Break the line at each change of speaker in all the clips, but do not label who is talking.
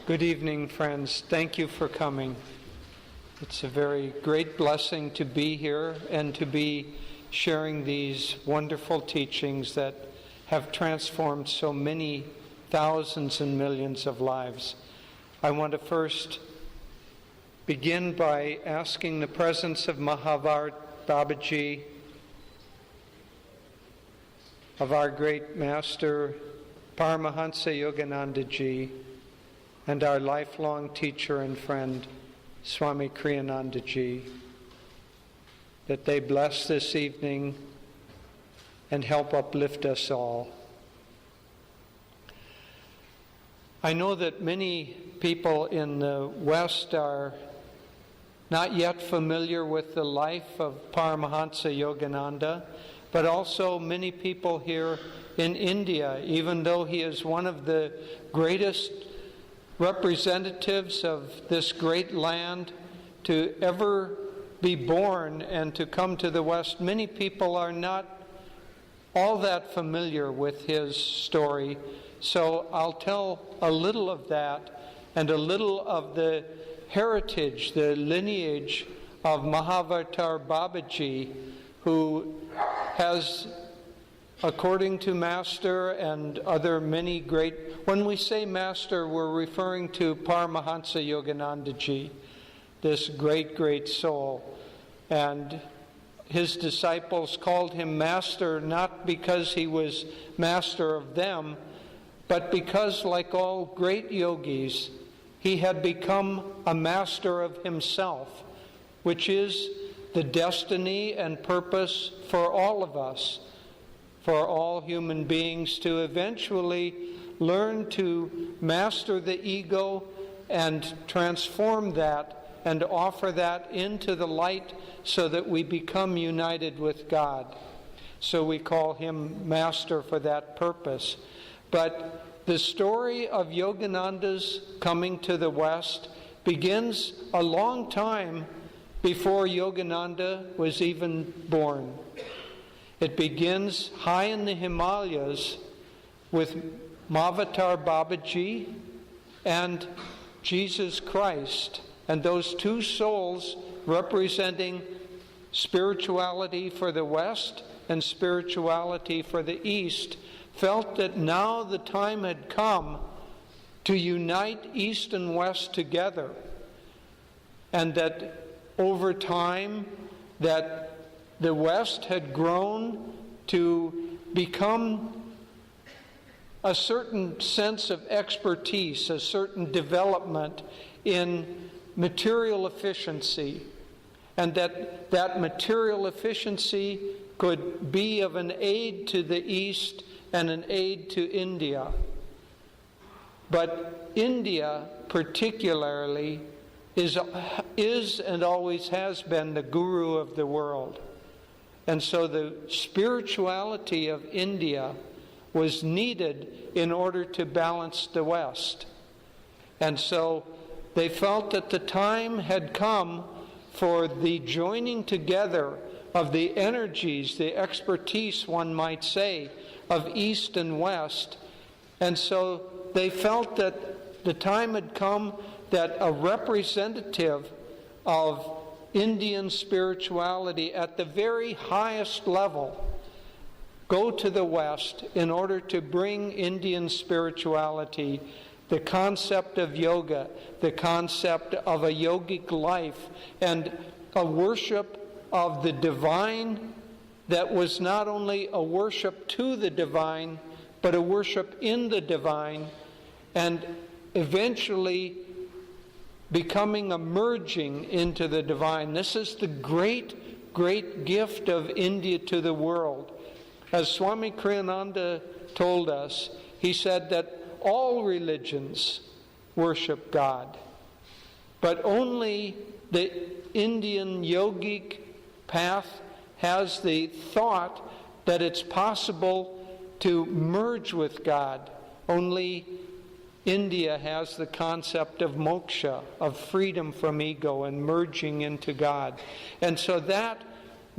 Good evening, friends. Thank you for coming. It's a very great blessing to be here and to be sharing these wonderful teachings that have transformed so many thousands and millions of lives. I want to first begin by asking the presence of Mahavatar Babaji, of our great master Paramahansa Yogananda ji, and our lifelong teacher and friend, Swami Kriyananda ji, that they bless this evening and help uplift us all. I know that many people in the West are not yet familiar with the life of Paramahansa Yogananda, but also many people here in India, even though he is one of the greatest representatives of this great land to ever be born and to come to the West. Many people are not all that familiar with his story, so I'll tell a little of that and a little of the heritage, the lineage of Mahavatar Babaji, who has, according to Master and other many great... When we say Master, we're referring to Paramahansa Yogananda ji, this great, great soul. And his disciples called him Master not because he was master of them, but because, like all great yogis, he had become a master of himself, which is the destiny and purpose for all of us, for all human beings, to eventually learn to master the ego and transform that and offer that into the light so that we become united with God. So we call him Master for that purpose. But the story of Yogananda's coming to the West begins a long time before Yogananda was even born. It begins high in the Himalayas with Mahavatar Babaji and Jesus Christ, and those two souls representing spirituality for the West and spirituality for the East felt that now the time had come to unite East and West together, and that over time that the West had grown to become a certain sense of expertise, a certain development in material efficiency, and that material efficiency could be of an aid to the East and an aid to India. But India particularly is and always has been the guru of the world. And so the spirituality of India was needed in order to balance the West. And so they felt that the time had come for the joining together of the energies, the expertise, one might say, of East and West. And so they felt that the time had come that a representative of Indian spirituality at the very highest level go to the West in order to bring Indian spirituality, the concept of yoga, the concept of a yogic life, and a worship of the divine that was not only a worship to the divine, but a worship in the divine, and eventually becoming a merging into the divine. This is the great, great gift of India to the world. As Swami Kriyananda told us, he said that all religions worship God, but only the Indian yogic path has the thought that it's possible to merge with God. Only India has the concept of moksha, of freedom from ego and merging into God. And so that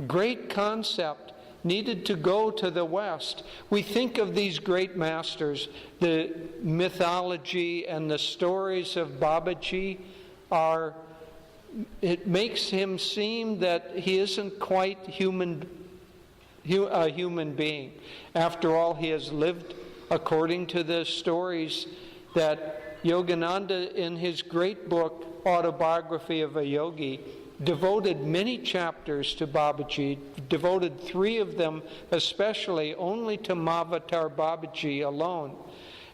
great concept needed to go to the West. We think of these great masters. The mythology and the stories of Babaji it makes him seem that he isn't quite a human being. After all, he has lived according to the stories that Yogananda, in his great book, Autobiography of a Yogi, devoted many chapters to Babaji, devoted 3 of them especially only to Mahavatar Babaji alone.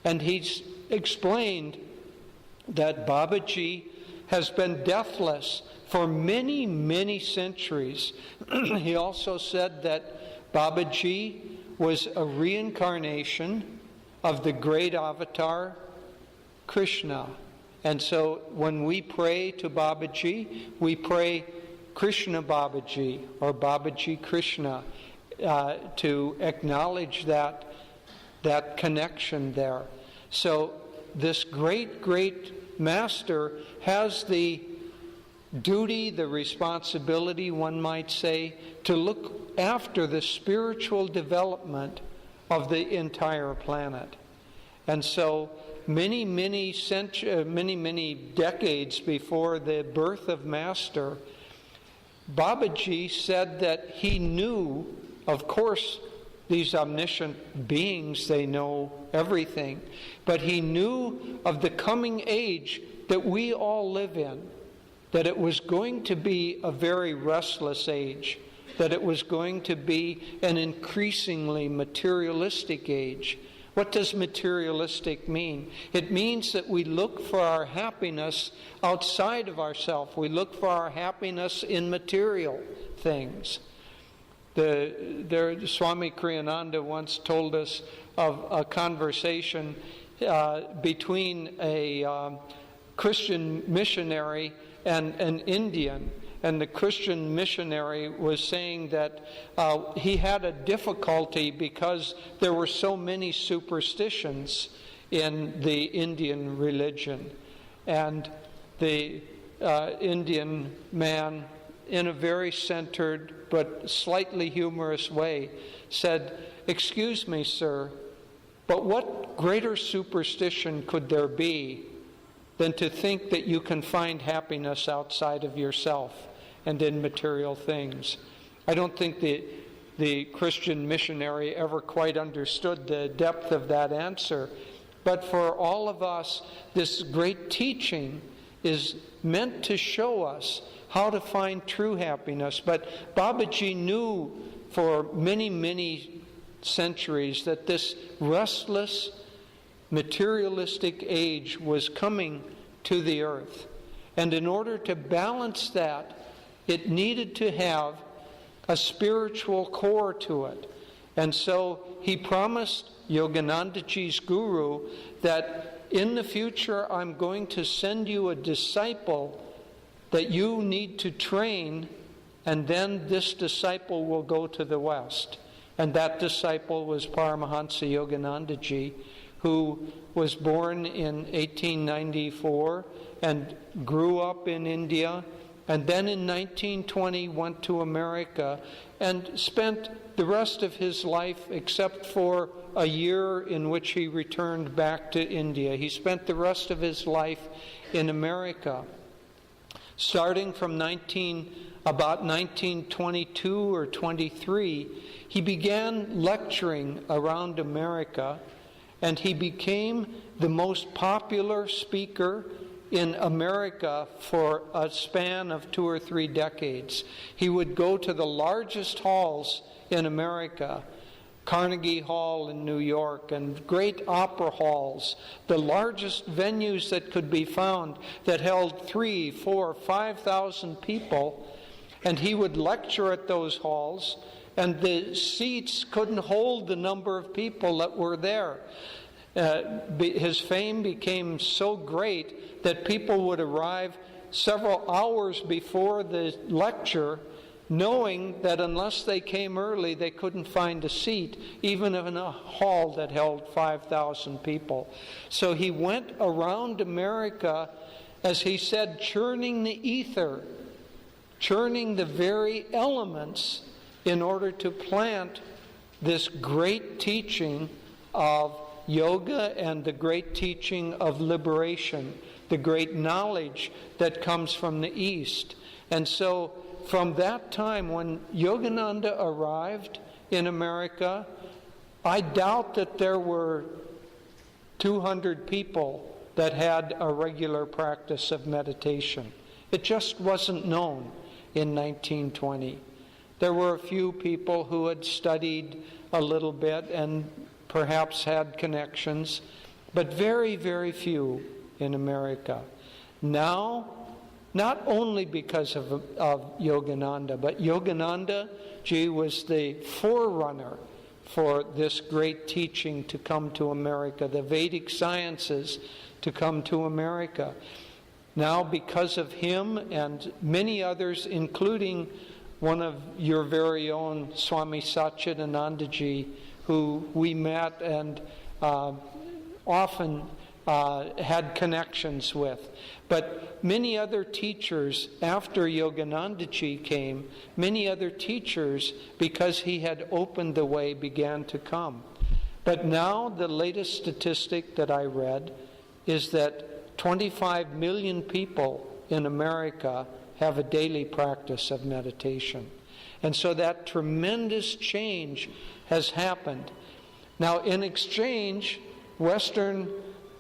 And he's explained that Babaji has been deathless for many, many centuries. He also said that Babaji was a reincarnation of the great avatar, Krishna. And so when we pray to Babaji, we pray Krishna Babaji or Babaji Krishna to acknowledge that connection there. So this great, great master has the duty, the responsibility, one might say, to look after the spiritual development of the entire planet. And so many decades before the birth of Master, Babaji said that he knew, of course, these omniscient beings, they know everything, but he knew of the coming age that we all live in, that it was going to be a very restless age, that it was going to be an increasingly materialistic age. What does materialistic mean? It means that we look for our happiness outside of ourselves. We look for our happiness in material things. Swami Kriyananda once told us of a conversation between a Christian missionary and an Indian. And the Christian missionary was saying that he had a difficulty because there were so many superstitions in the Indian religion. And the Indian man, in a very centered but slightly humorous way, said, "Excuse me, sir, but what greater superstition could there be than to think that you can find happiness outside of yourself and in material things?" I don't think the Christian missionary ever quite understood the depth of that answer. But for all of us, this great teaching is meant to show us how to find true happiness. But Babaji knew for many, many centuries that this restless, materialistic age was coming to the earth. And in order to balance that, it needed to have a spiritual core to it. And so he promised Yoganandaji's guru that in the future I'm going to send you a disciple that you need to train, and then this disciple will go to the West. And that disciple was Paramahansa Yoganandaji, who was born in 1894 and grew up in India, and then in 1920 went to America and spent the rest of his life, except for a year in which he returned back to India. He spent the rest of his life in America. Starting from about 1922 or 23, he began lecturing around America, and he became the most popular speaker in America for a span of 2 or 3 decades. He would go to the largest halls in America, Carnegie Hall in New York, and great opera halls, the largest venues that could be found that held 3,000, 4,000, 5,000 people. And he would lecture at those halls, and the seats couldn't hold the number of people that were there. His fame became so great that people would arrive several hours before the lecture, knowing that unless they came early, they couldn't find a seat, even in a hall that held 5,000 people. So he went around America, as he said, churning the ether, churning the very elements in order to plant this great teaching of yoga and the great teaching of liberation, the great knowledge that comes from the East. And so from that time when Yogananda arrived in America, I doubt that there were 200 people that had a regular practice of meditation. It just wasn't known in 1920. There were a few people who had studied a little bit and perhaps had connections, but very, very few in America. Now, not only because of Yogananda, but Yogananda, was the forerunner for this great teaching to come to America, the Vedic sciences to come to America. Now, because of him and many others, including one of your very own, Swami Satchidanandaji, who we met and often had connections with. But many other teachers, after Yoganandaji came, many other teachers, because he had opened the way, began to come. But now the latest statistic that I read is that 25 million people in America have a daily practice of meditation. And so that tremendous change has happened. Now, in exchange, Western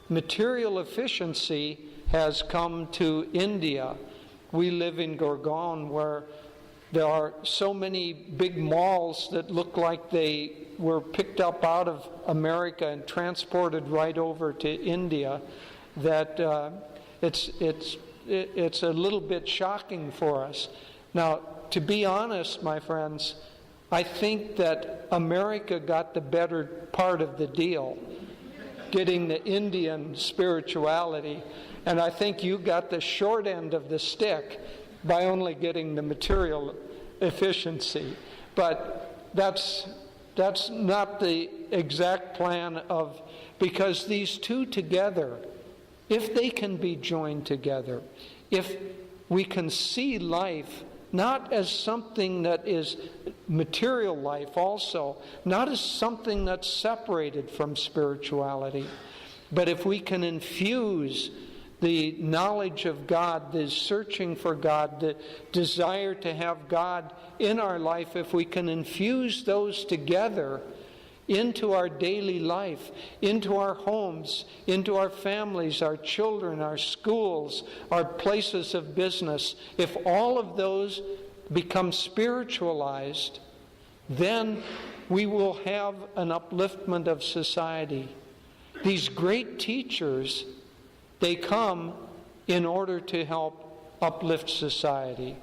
material efficiency has come to India. We live in Gurgaon, where there are so many big malls that look like they were picked up out of America and transported right over to India, that it's a little bit shocking for us. Now, to be honest, my friends, I think that America got the better part of the deal, getting the Indian spirituality, and I think you got the short end of the stick by only getting the material efficiency. But that's not the exact plan of, because these two together, if they can be joined together, if we can see life not as something that is material life also, not as something that's separated from spirituality, but if we can infuse the knowledge of God, the searching for God, the desire to have God in our life, if we can infuse those together into our daily life, into our homes, into our families, our children, our schools, our places of business, if all of those become spiritualized, then we will have an upliftment of society. These great teachers, they come in order to help uplift society.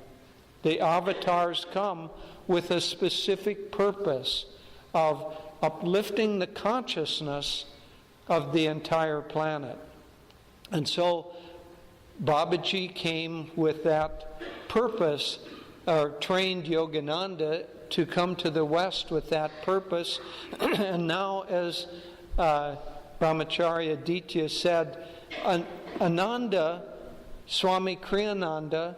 The avatars come with a specific purpose of uplifting the consciousness of the entire planet. And so Babaji came with that purpose, or trained Yogananda to come to the West with that purpose. And now, as Brahmacharya Aditya said, Ananda, Swami Kriyananda,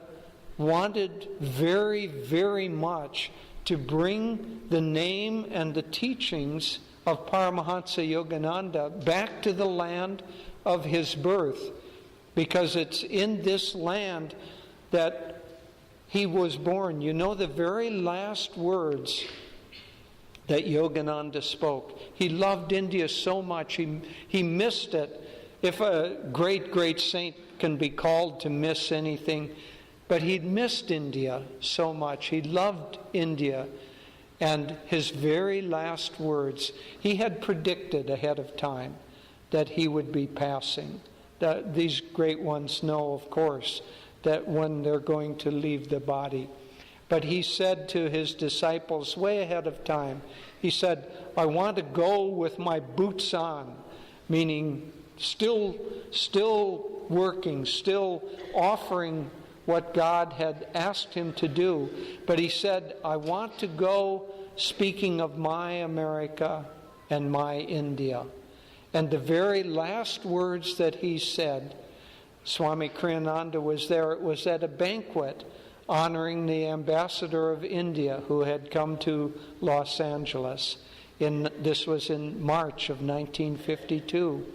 wanted very, very much to bring the name and the teachings of Paramahansa Yogananda back to the land of his birth, because it's in this land that he was born. You know, the very last words that Yogananda spoke, he loved India so much, he missed it. If a great, great saint can be called to miss anything, but he'd missed India so much. He loved India. And his very last words, he had predicted ahead of time that he would be passing. That these great ones know, of course, that when they're going to leave the body. But he said to his disciples way ahead of time, he said, I want to go with my boots on, meaning still working, still offering what God had asked him to do. But he said, I want to go speaking of my America and my India. And the very last words that he said, Swami Kriyananda was there, it was at a banquet honoring the ambassador of India who had come to Los Angeles. This was in March of 1952.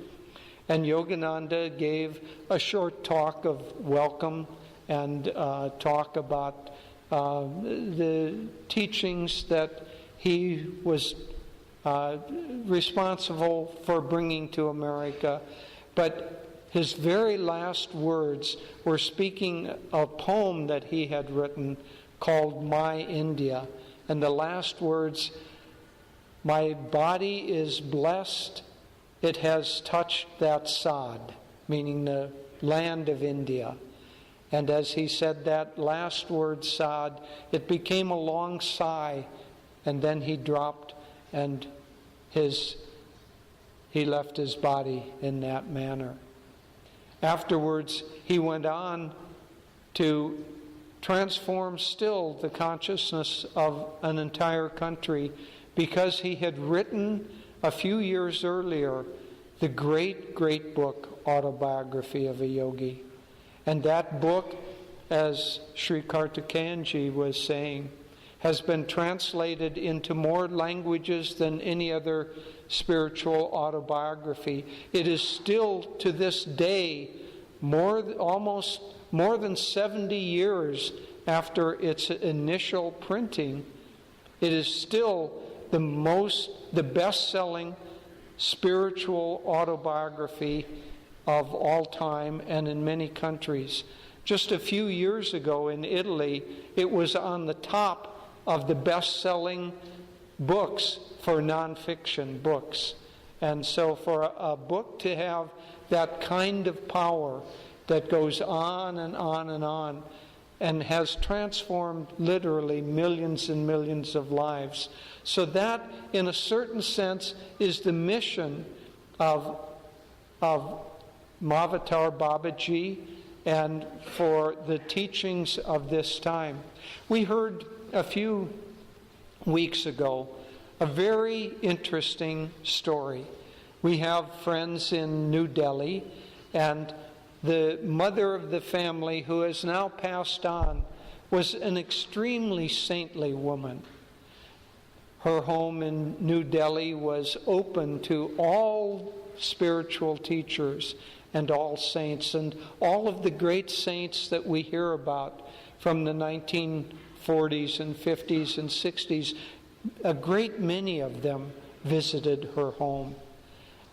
And Yogananda gave a short talk of welcome and talk about the teachings that he was responsible for bringing to America. But his very last words were speaking a poem that he had written called My India. And the last words, "My body is blessed, it has touched that sod," meaning the land of India. And as he said that last word, sod, it became a long sigh, and then he dropped, and he left his body in that manner. Afterwards, he went on to transform still the consciousness of an entire country, because he had written a few years earlier the great, great book, Autobiography of a Yogi. And that book, as Sri Kartikeyanji was saying, has been translated into more languages than any other spiritual autobiography. It is still, to this day, almost more than 70 years after its initial printing, it is still the best-selling spiritual autobiography of all time and in many countries. Just a few years ago in Italy, it was on the top of the best-selling books for nonfiction books. And so for a book to have that kind of power that goes on and on and on and has transformed literally millions and millions of lives. So that, in a certain sense, is the mission of Mahavatar Babaji and for the teachings of this time. We heard a few weeks ago a very interesting story. We have friends in New Delhi, and the mother of the family, who has now passed on, was an extremely saintly woman. Her home in New Delhi was open to all spiritual teachers and all saints, and all of the great saints that we hear about from the 1940s and 50s and 60s, a great many of them visited her home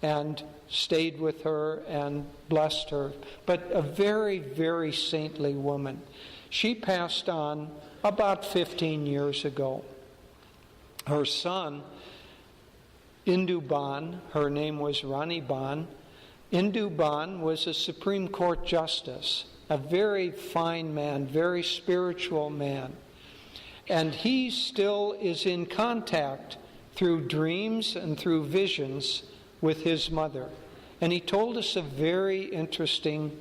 and stayed with her and blessed her. But a very, very saintly woman. She passed on about 15 years ago. Her son, Indu Ban, her name was Rani Ban. Indu Ban was a Supreme Court justice, a very fine man, very spiritual man. And he still is in contact through dreams and through visions with his mother. And he told us a very interesting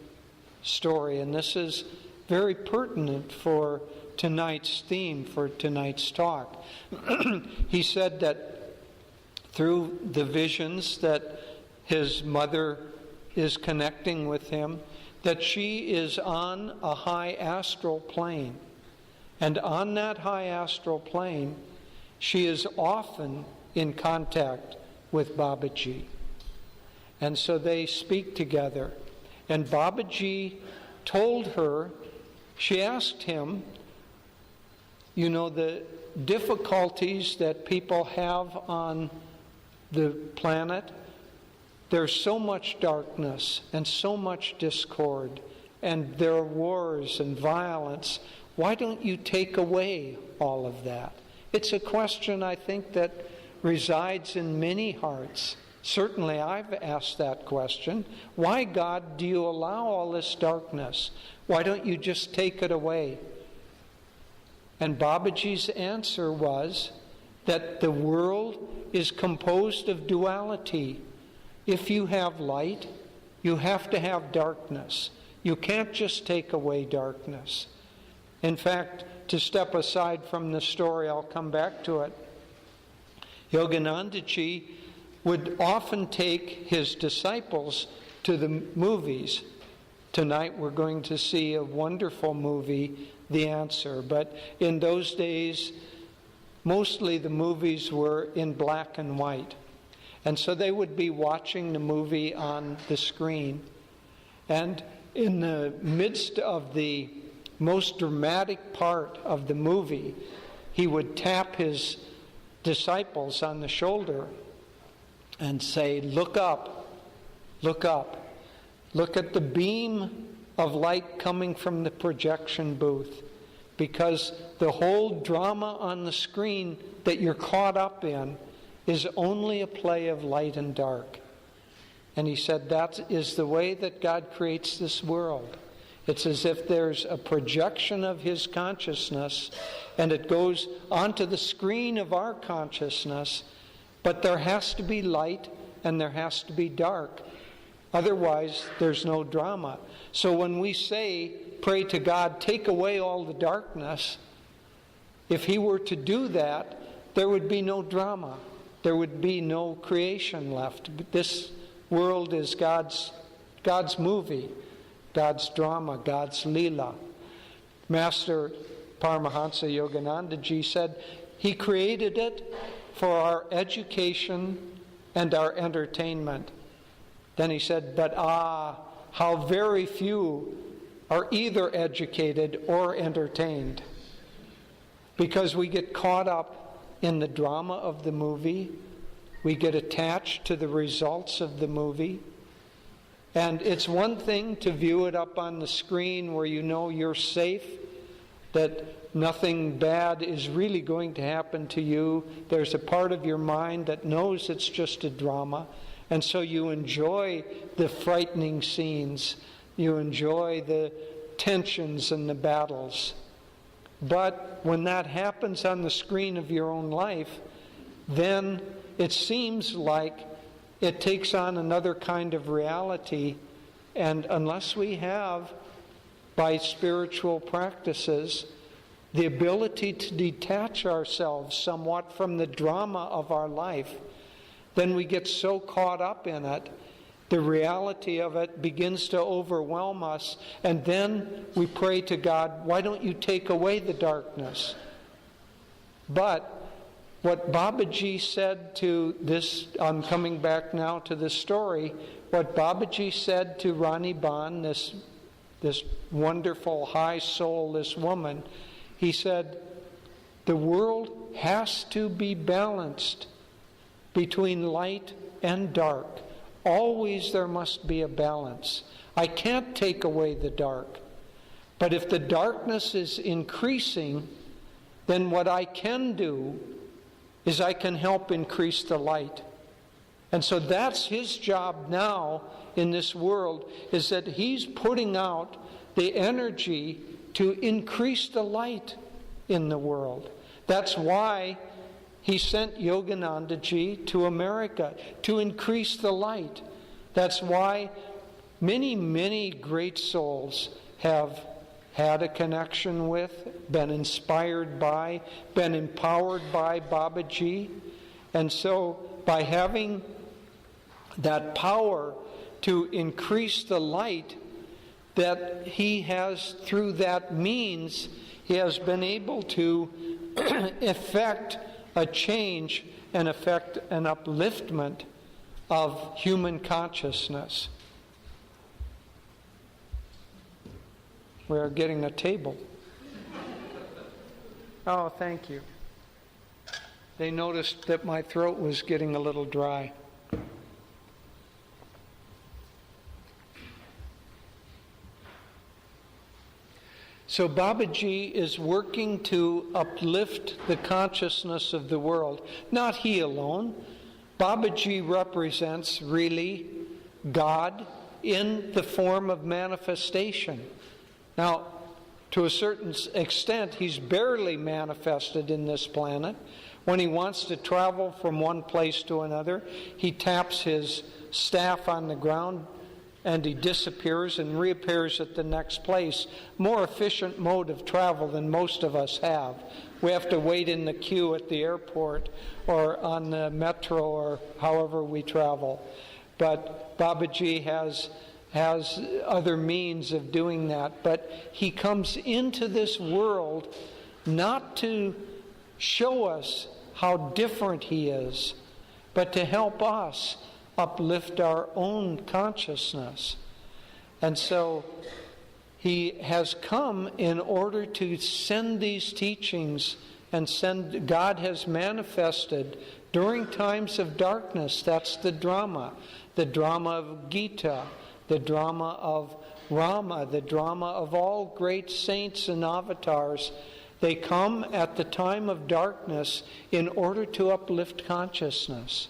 story, and this is very pertinent for tonight's theme, for tonight's talk. He said that through the visions that his mother is connecting with him, that she is on a high astral plane. And on that high astral plane, she is often in contact with Babaji. And so they speak together. And Babaji told her, she asked him, the difficulties that people have on the planet, there's so much darkness and so much discord, and there are wars and violence. Why don't you take away all of that? It's a question, I think, that resides in many hearts. Certainly I've asked that question. Why, God, do you allow all this darkness? Why don't you just take it away? And Babaji's answer was that the world is composed of duality. If you have light, you have to have darkness. You can't just take away darkness. In fact, to step aside from the story, I'll come back to it. Yoganandaji would often take his disciples to the movies. Tonight we're going to see a wonderful movie the answer. But in those days, mostly the movies were in black and white. And so they would be watching the movie on the screen. And in the midst of the most dramatic part of the movie, he would tap his disciples on the shoulder and say, "Look up, look up. Look at the beam of light coming from the projection booth, because the whole drama on the screen that you're caught up in is only a play of light and dark." And he said that is the way that God creates this world. It's as if there's a projection of his consciousness, and it goes onto the screen of our consciousness, but there has to be light and there has to be dark. Otherwise, there's no drama. So when we say, pray to God, take away all the darkness, if he were to do that, there would be no drama. There would be no creation left. This world is God's movie, God's drama, God's Leela. Master Paramahansa Yogananda ji said he created it for our education and our entertainment. Then he said, but how very few are either educated or entertained. Because we get caught up in the drama of the movie. We get attached to the results of the movie. And it's one thing to view it up on the screen where you know you're safe, that nothing bad is really going to happen to you. There's a part of your mind that knows it's just a drama. And so you enjoy the frightening scenes. You enjoy the tensions and the battles. But when that happens on the screen of your own life, then it seems like it takes on another kind of reality. And unless we have, by spiritual practices, the ability to detach ourselves somewhat from the drama of our life, then we get so caught up in it, the reality of it begins to overwhelm us, and then we pray to God, why don't you take away the darkness? But what Babaji said to this, I'm coming back now to this story, what Babaji said to Rani Ban, this wonderful high soul, this woman, he said, the world has to be balanced between light and dark. Always there must be a balance. I can't take away the dark. But if the darkness is increasing, then what I can do is I can help increase the light. And so that's his job now in this world, is that he's putting out the energy to increase the light in the world. That's why he sent Yogananda ji to America, to increase the light. That's why many, many great souls have had a connection with, been inspired by, been empowered by Babaji. And so by having that power to increase the light that he has, through that means, he has been able to effect a change and effect an upliftment of human consciousness. We are getting a table. Oh, thank you. They noticed that my throat was getting a little dry. So Babaji is working to uplift the consciousness of the world. Not he alone. Babaji represents really God in the form of manifestation. Now, to a certain extent, he's barely manifested in this planet. When he wants to travel from one place to another, he taps his staff on the ground and he disappears and reappears at the next place. More efficient mode of travel than most of us have. We have to wait in the queue at the airport or on the metro or however we travel. But Babaji has has other means of doing that. But he comes into this world not to show us how different he is, but to help us uplift our own consciousness. And so he has come in order to send these teachings, and God has manifested during times of darkness. That's the drama of Gita, the drama of Rama, the drama of all great saints and avatars. They come at the time of darkness in order to uplift consciousness.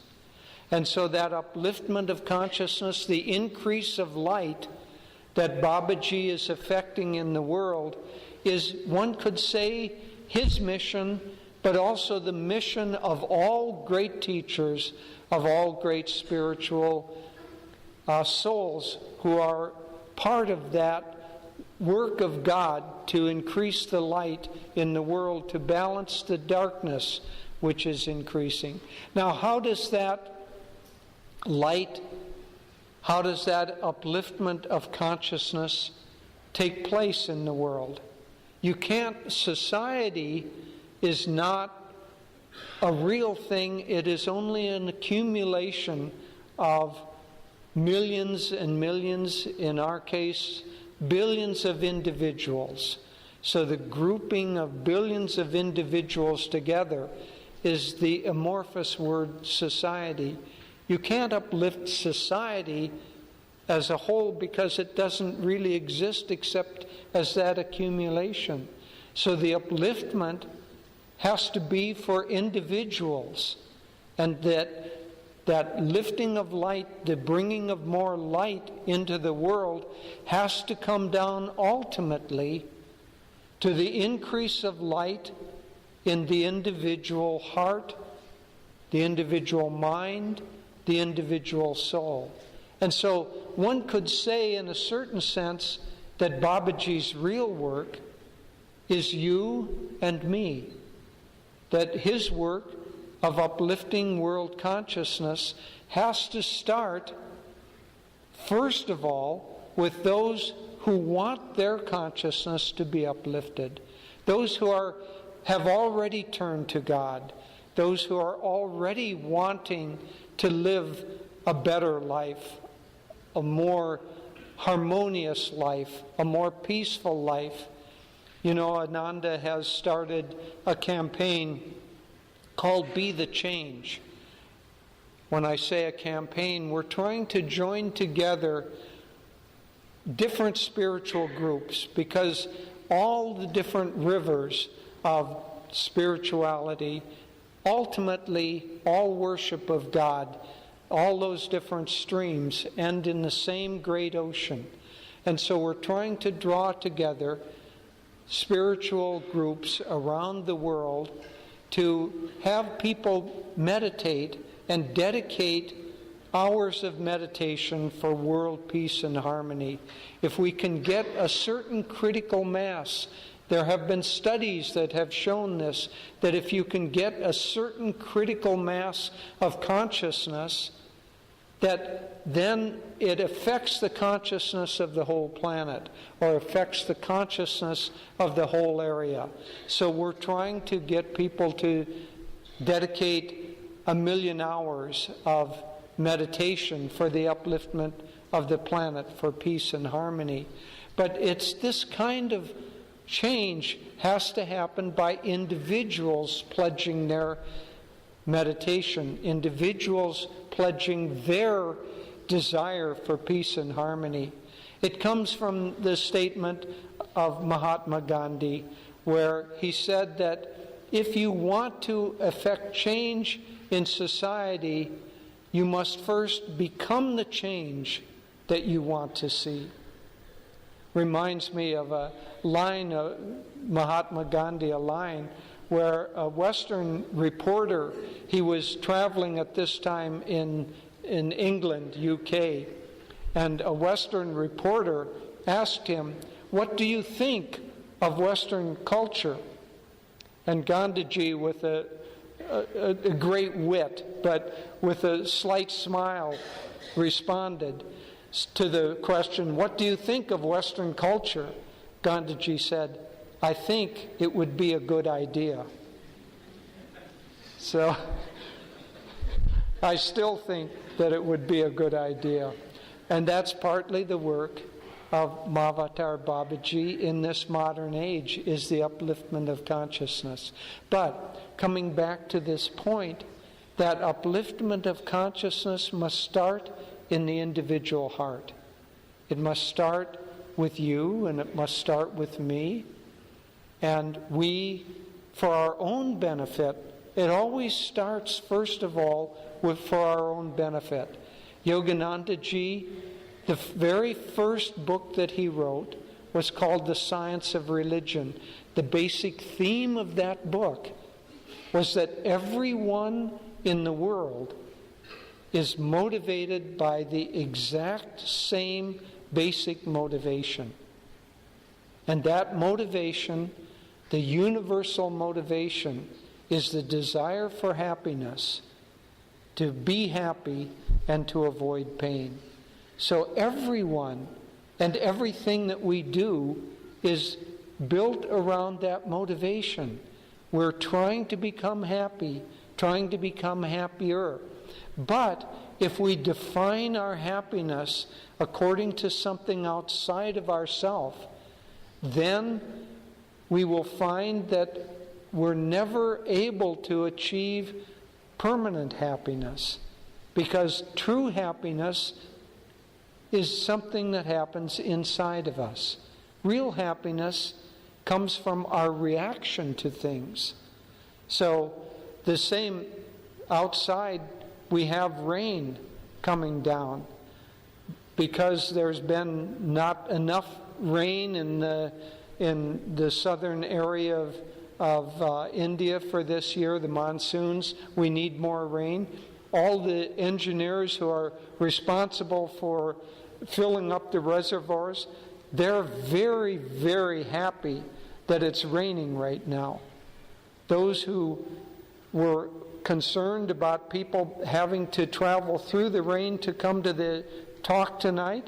And so that upliftment of consciousness, the increase of light that Babaji is effecting in the world, is, one could say, his mission, but also the mission of all great teachers, of all great spiritual souls who are part of that work of God to increase the light in the world, to balance the darkness which is increasing. Now, how does that light, how does that upliftment of consciousness take place in the world? You can't, society is not a real thing. It is only an accumulation of millions and millions, in our case, billions of individuals. So the grouping of billions of individuals together is the amorphous word society. You can't uplift society as a whole because it doesn't really exist except as that accumulation. So the upliftment has to be for individuals, and that lifting of light, the bringing of more light into the world, has to come down ultimately to the increase of light in the individual heart, the individual mind, the individual soul. And so one could say, in a certain sense, that Babaji's real work is you and me. That his work of uplifting world consciousness has to start, first of all, with those who want their consciousness to be uplifted. Those who have already turned to God. Those who are already wanting to live a better life, a more harmonious life, a more peaceful life. You know, Ananda has started a campaign called Be the Change. When I say a campaign, we're trying to join together different spiritual groups, because all the different rivers of spirituality, ultimately all worship of God, all those different streams end in the same great ocean. And so we're trying to draw together spiritual groups around the world to have people meditate and dedicate hours of meditation for world peace and harmony. If we can get a certain critical mass, there have been studies that have shown this, that if you can get a certain critical mass of consciousness, that then it affects the consciousness of the whole planet, or affects the consciousness of the whole area. So we're trying to get people to dedicate 1 million hours of meditation for the upliftment of the planet, for peace and harmony. But it's this kind of change has to happen by individuals pledging their meditation, individuals pledging their desire for peace and harmony. It comes from the statement of Mahatma Gandhi, where he said that if you want to effect change in society, you must first become the change that you want to see. Reminds me of a line, Mahatma Gandhi, a line where a Western reporter, he was traveling at this time in England, UK, and a Western reporter asked him, "What do you think of Western culture?" And Gandhiji, with a great wit, but with a slight smile, responded, to the question, what do you think of Western culture? Gandhiji said, I think it would be a good idea. So, I still think that it would be a good idea. And that's partly the work of Mahavatar Babaji in this modern age, is the upliftment of consciousness. But, coming back to this point, that upliftment of consciousness must start in the individual heart. It must start with you, and it must start with me. And we, for our own benefit, it always starts, first of all, for our own benefit. Yogananda ji, the very first book that he wrote was called The Science of Religion. The basic theme of that book was that everyone in the world is motivated by the exact same basic motivation. And that motivation, the universal motivation, is the desire for happiness, to be happy and to avoid pain. So everyone and everything that we do is built around that motivation. We're trying to become happy, trying to become happier. But if we define our happiness according to something outside of ourselves, then we will find that we're never able to achieve permanent happiness, because true happiness is something that happens inside of us. Real happiness comes from our reaction to things. So the same outside, we have rain coming down because there's been not enough rain in the southern area of India for this year, the monsoons. We need more rain. All the engineers who are responsible for filling up the reservoirs, they're very, very happy that it's raining right now. Those who were concerned about people having to travel through the rain to come to the talk tonight,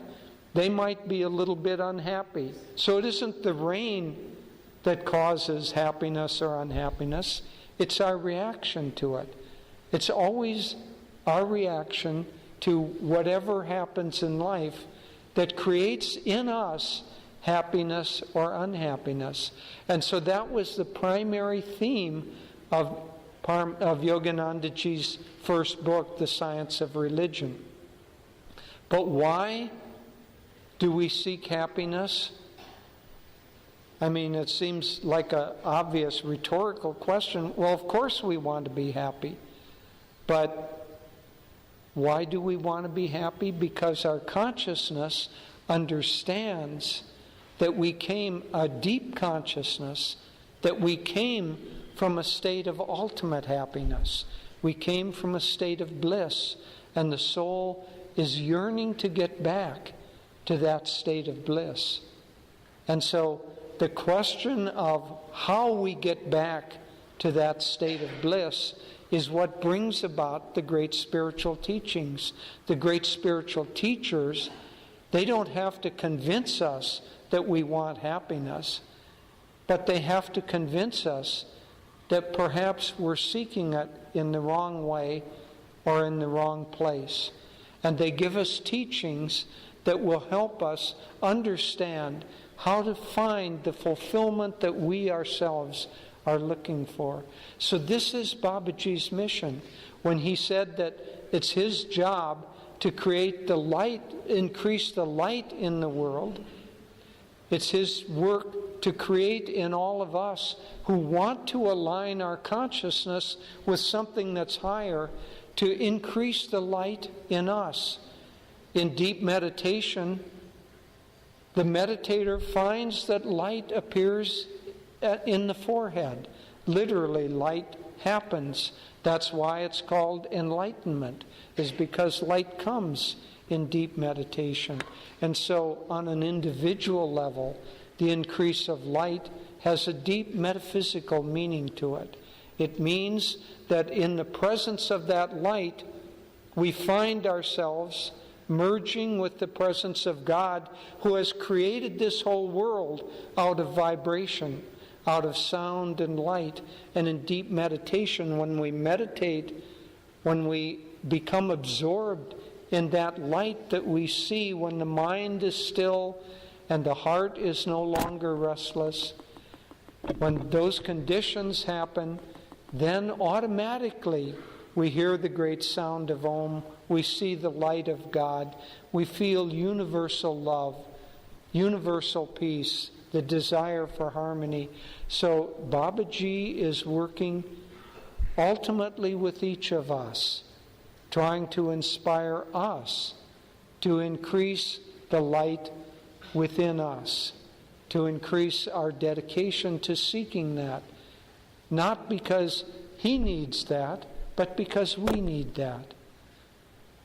they might be a little bit unhappy. So it isn't the rain that causes happiness or unhappiness. It's our reaction to it. It's always our reaction to whatever happens in life that creates in us happiness or unhappiness. And so that was the primary theme of Yogananda ji's first book, The Science of Religion. But why do we seek happiness? I mean, it seems like an obvious rhetorical question. Well, of course we want to be happy. But why do we want to be happy? Because our consciousness understands that we came, a deep consciousness, that we came from a state of ultimate happiness. We came from a state of bliss, and the soul is yearning to get back to that state of bliss. And so the question of how we get back to that state of bliss is what brings about the great spiritual teachings. The great spiritual teachers, they don't have to convince us that we want happiness, but they have to convince us that perhaps we're seeking it in the wrong way or in the wrong place. And they give us teachings that will help us understand how to find the fulfillment that we ourselves are looking for. So this is Babaji's mission. When he said that it's his job to create the light, increase the light in the world, it's his work to create in all of us who want to align our consciousness with something that's higher, to increase the light in us. In deep meditation, the meditator finds that light appears in the forehead. Literally, light happens. That's why it's called enlightenment, is because light comes in deep meditation. And so, on an individual level, the increase of light has a deep metaphysical meaning to it. It means that in the presence of that light, we find ourselves merging with the presence of God, who has created this whole world out of vibration, out of sound and light. And in deep meditation, when we meditate, when we become absorbed in that light that we see, when the mind is still and the heart is no longer restless, when those conditions happen, then automatically we hear the great sound of Om, we see the light of God, we feel universal love, universal peace, the desire for harmony. So Babaji is working ultimately with each of us, trying to inspire us to increase the light within us, to increase our dedication to seeking that. Not because he needs that, but because we need that.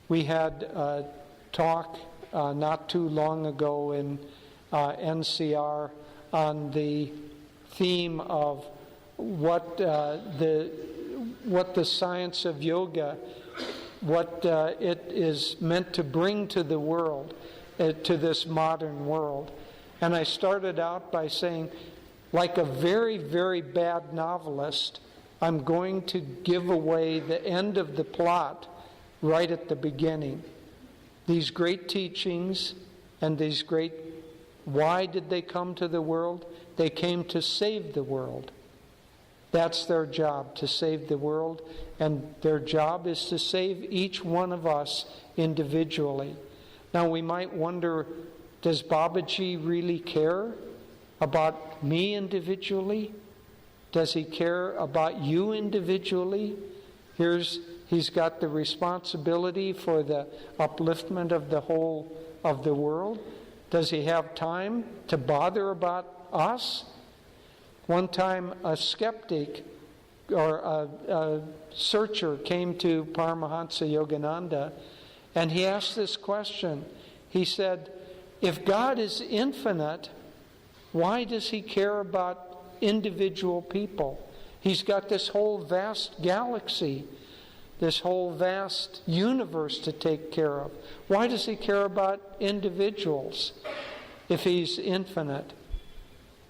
We had a talk not too long ago in NCR on the theme of what the science of yoga, what it is meant to bring to the world, to this modern world. And I started out by saying, like a very, very bad novelist, I'm going to give away the end of the plot right at the beginning. These great teachings and these great... Why did they come to the world? They came to save the world. That's their job, to save the world. And their job is to save each one of us individually. Now we might wonder, does Babaji really care about me individually? Does he care about you individually? He's got the responsibility for the upliftment of the whole of the world. Does he have time to bother about us? One time a skeptic or a searcher came to Paramahansa Yogananda, and he asked this question. He said, if God is infinite, why does he care about individual people? He's got this whole vast galaxy, this whole vast universe to take care of. Why does he care about individuals if he's infinite?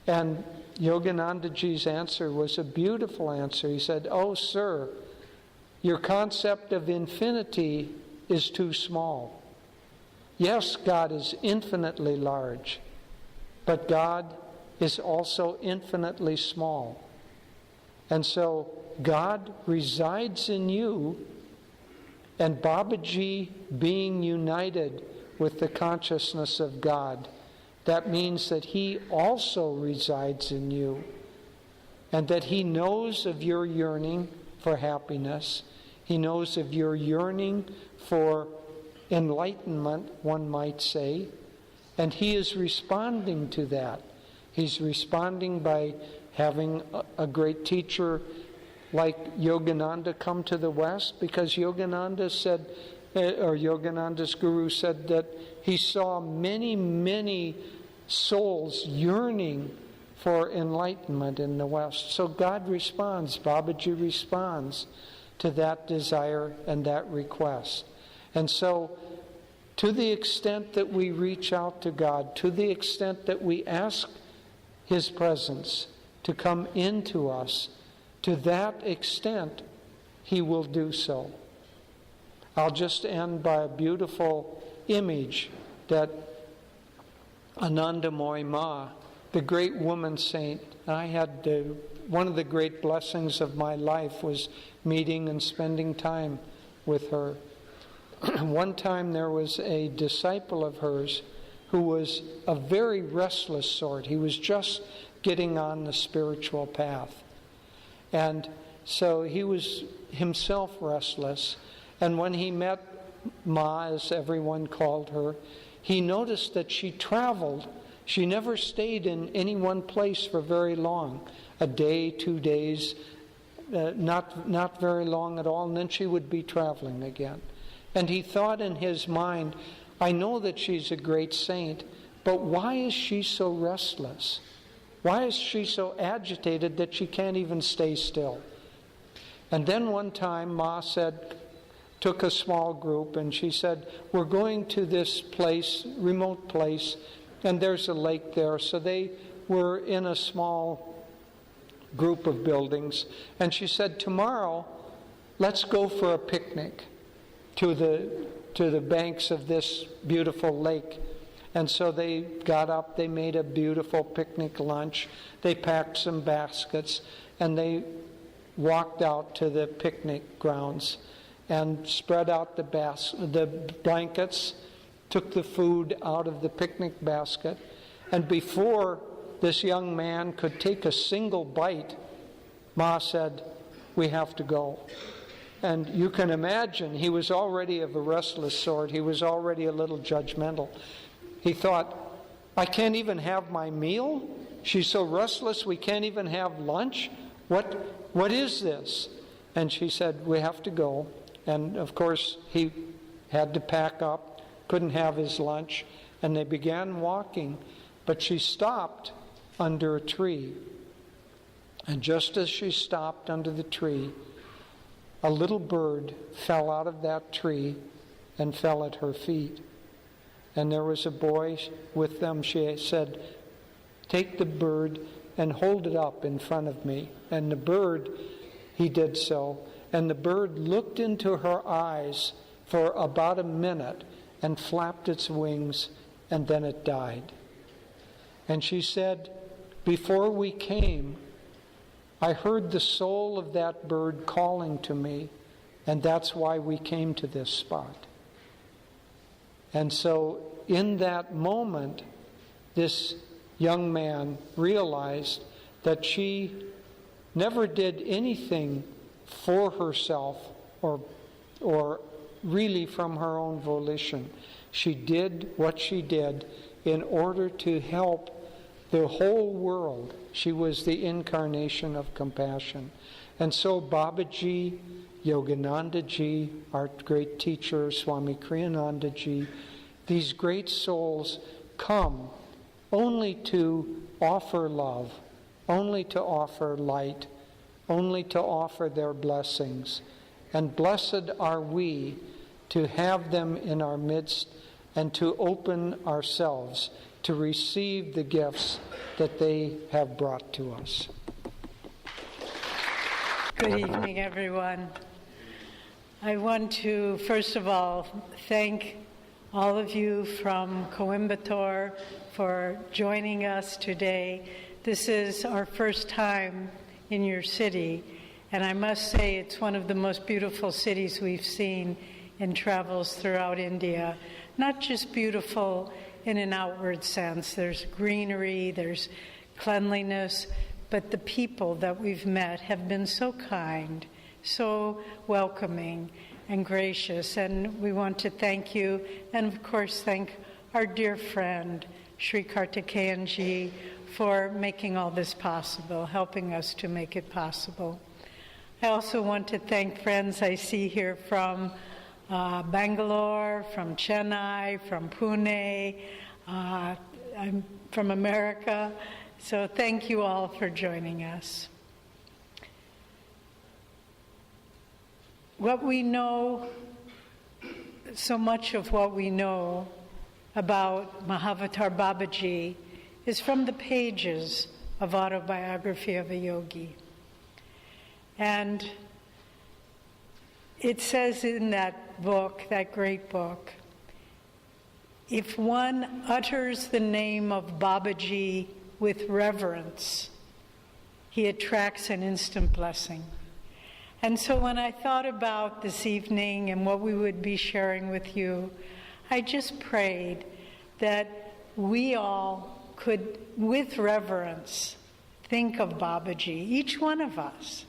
And Yoganandaji's answer was a beautiful answer. He said, oh, sir, your concept of infinity is too small. Yes, God is infinitely large, but God is also infinitely small. And so God resides in you, and Babaji being united with the consciousness of God, that means that he also resides in you, and that he knows of your yearning for happiness. He knows of your yearning for enlightenment, one might say, and he is responding to that. He's responding by having a great teacher like Yogananda come to the West, because Yogananda said, or Yogananda's guru said, that he saw many, many souls yearning for enlightenment in the West. So God responds, Babaji responds to that desire and that request. And so, to the extent that we reach out to God, to the extent that we ask his presence to come into us, to that extent he will do so. I'll just end by a beautiful image that Anandamoy Ma, the great woman saint, I had one of the great blessings of my life was meeting and spending time with her. One time there was a disciple of hers who was a very restless sort. He was just getting on the spiritual path. And so he was himself restless. And when he met Ma, as everyone called her, he noticed that she traveled. She never stayed in any one place for very long. A day, 2 days, not very long at all, and then she would be traveling again. And he thought in his mind, I know that she's a great saint, but why is she so restless? Why is she so agitated that she can't even stay still? And then one time Ma said, took a small group, and she said, we're going to this place, remote place, and there's a lake there. So they were in a small group of buildings. And she said, tomorrow, let's go for a picnic to the banks of this beautiful lake. And so they got up, they made a beautiful picnic lunch, they packed some baskets, and they walked out to the picnic grounds and spread out the blankets, took the food out of the picnic basket, and before this young man could take a single bite, Ma said, we have to go. And you can imagine, he was already of a restless sort. He was already a little judgmental. He thought, I can't even have my meal? She's so restless we can't even have lunch? What is this? And she said, we have to go. And of course, he had to pack up, couldn't have his lunch, and they began walking. But she stopped under a tree. And just as she stopped under the tree, a little bird fell out of that tree and fell at her feet. And there was a boy with them. She said, take the bird and hold it up in front of me. And the bird, he did so. And the bird looked into her eyes for about a minute and flapped its wings, and then it died. And she said, before we came, I heard the soul of that bird calling to me, and that's why we came to this spot. And so in that moment, this young man realized that she never did anything for herself or really from her own volition. She did what she did in order to help the whole world. She was the incarnation of compassion. And so Babaji, Yogananda ji, our great teacher, Swami Kriyananda ji, these great souls come only to offer love, only to offer light, only to offer their blessings. And blessed are we to have them in our midst and to open ourselves to receive the gifts that they have brought to us.
Good evening, everyone. I want to, first of all, thank all of you from Coimbatore for joining us today. This is our first time in your city, and I must say it's one of the most beautiful cities we've seen in travels throughout India. Not just beautiful in an outward sense. There's greenery, there's cleanliness, but the people that we've met have been so kind, so welcoming and gracious, and we want to thank you, and of course thank our dear friend, Sri Kartikeyanji, for making all this possible, helping us to make it possible. I also want to thank friends I see here from Bangalore, from Chennai, from Pune. I'm from America, so thank you all for joining us. What we know, so much of what we know about Mahavatar Babaji is from the pages of Autobiography of a Yogi. And it says in that book, that great book, if one utters the name of Babaji with reverence, he attracts an instant blessing. And so when I thought about this evening and what we would be sharing with you, I just prayed that we all could, with reverence, think of Babaji, each one of us,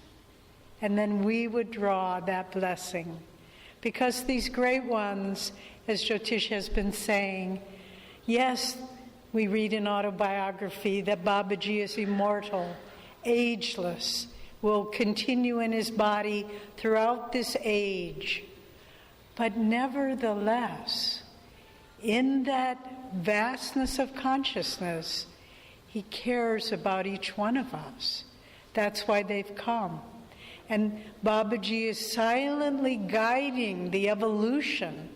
and then we would draw that blessing. Because these great ones, as Jyotish has been saying, yes, we read in autobiography that Babaji is immortal, ageless, will continue in his body throughout this age. But nevertheless, in that vastness of consciousness, he cares about each one of us. That's why they've come. And Babaji is silently guiding the evolution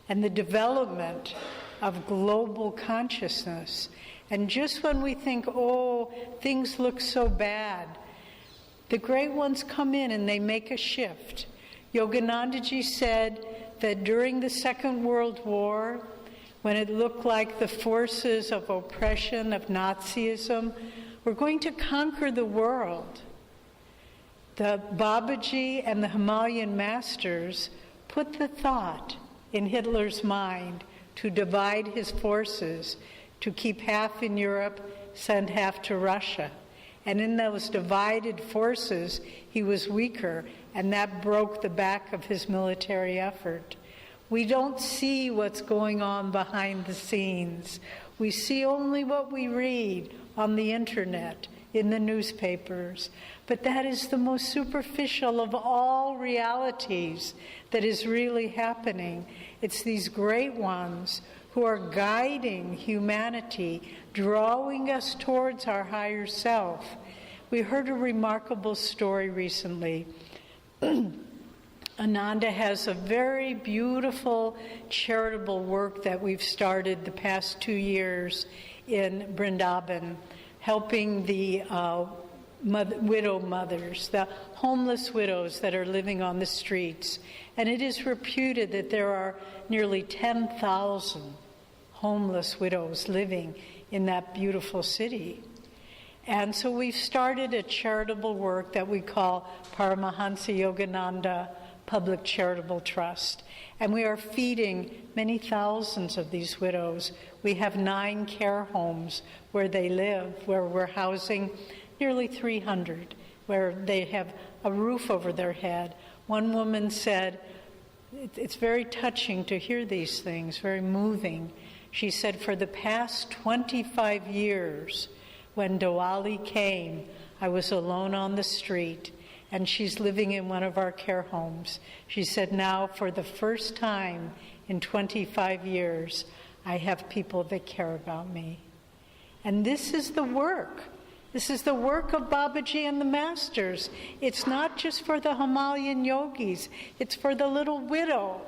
and the development of global consciousness. And just when we think, oh, things look so bad, the great ones come in and they make a shift. Yoganandaji said that during the Second World War, when it looked like the forces of oppression, of Nazism, were going to conquer the world, the Babaji and the Himalayan masters put the thought in Hitler's mind to divide his forces, to keep half in Europe, send half to Russia. And in those divided forces, he was weaker, and that broke the back of his military effort. We don't see what's going on behind the scenes. We see only what we read on the internet, in the newspapers. But that is the most superficial of all realities that is really happening. It's these great ones who are guiding humanity, drawing us towards our higher self. We heard a remarkable story recently. Ananda has a very beautiful charitable work that we've started the past 2 years in Vrindavan, helping the widow mothers, the homeless widows that are living on the streets. And it is reputed that there are nearly 10,000 homeless widows living in that beautiful city. And so we've started a charitable work that we call Paramahansa Yogananda Public Charitable Trust. And we are feeding many thousands of these widows. We have 9 care homes where they live, where we're housing nearly 300, where they have a roof over their head. One woman said, it's very touching to hear these things, very moving. She said, for the past 25 years, when Diwali came, I was alone on the street, and she's living in one of our care homes. She said, now for the first time in 25 years, I have people that care about me. And this is the work. This is the work of Babaji and the Masters. It's not just for the Himalayan yogis. It's for the little widow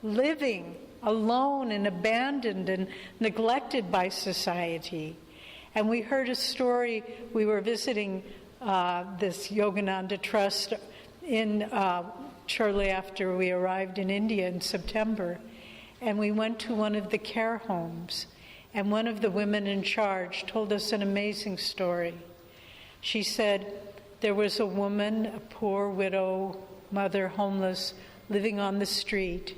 living alone and abandoned and neglected by society. And we heard a story. We were visiting this Yogananda Trust shortly after we arrived in India in September. And we went to one of the care homes. And one of the women in charge told us an amazing story. She said there was a woman, a poor widow, mother, homeless, living on the street.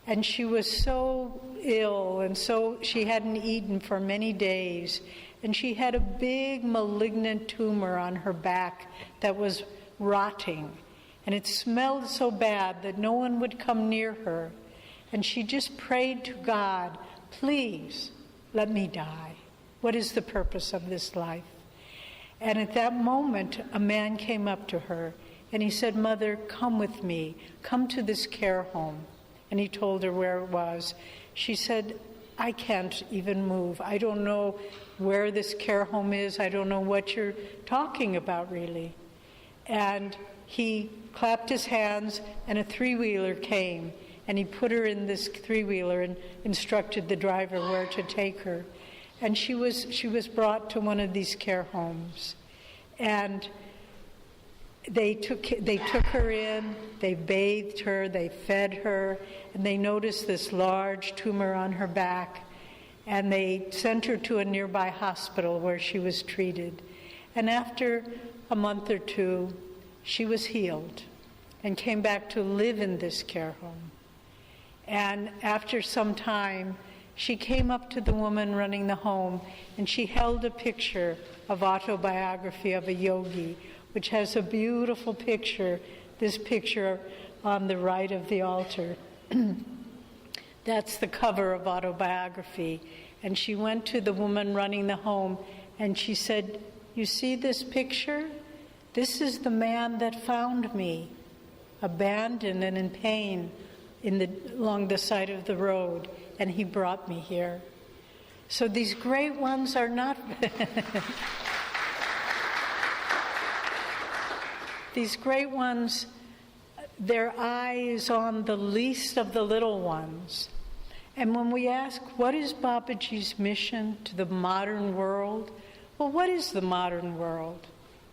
And she was so ill, and so she hadn't eaten for many days. And she had a big malignant tumor on her back that was rotting. And it smelled so bad that no one would come near her. And she just prayed to God, please, let me die. What is the purpose of this life? And at that moment, a man came up to her, and he said, Mother, come with me. Come to this care home. And he told her where it was. She said, I can't even move. I don't know where this care home is. I don't know what you're talking about, really. And he clapped his hands, and a 3-wheeler came, and he put her in this 3-wheeler and instructed the driver where to take her. And she was brought to one of these care homes. And they took her in, they bathed her, they fed her, and they noticed this large tumor on her back. And they sent her to a nearby hospital where she was treated. And after a month or 2, she was healed and came back to live in this care home. And after some time, she came up to the woman running the home, and she held a picture of autobiography of a yogi, which has a beautiful picture, this picture on the right of the altar. That's the cover of autobiography. And she went to the woman running the home, and she said, you see this picture? This is the man that found me, abandoned and in pain along the side of the road. And he brought me here. So these great ones are not... these great ones, their eye is on the least of the little ones. And when we ask, what is Babaji's mission to the modern world? Well, what is the modern world?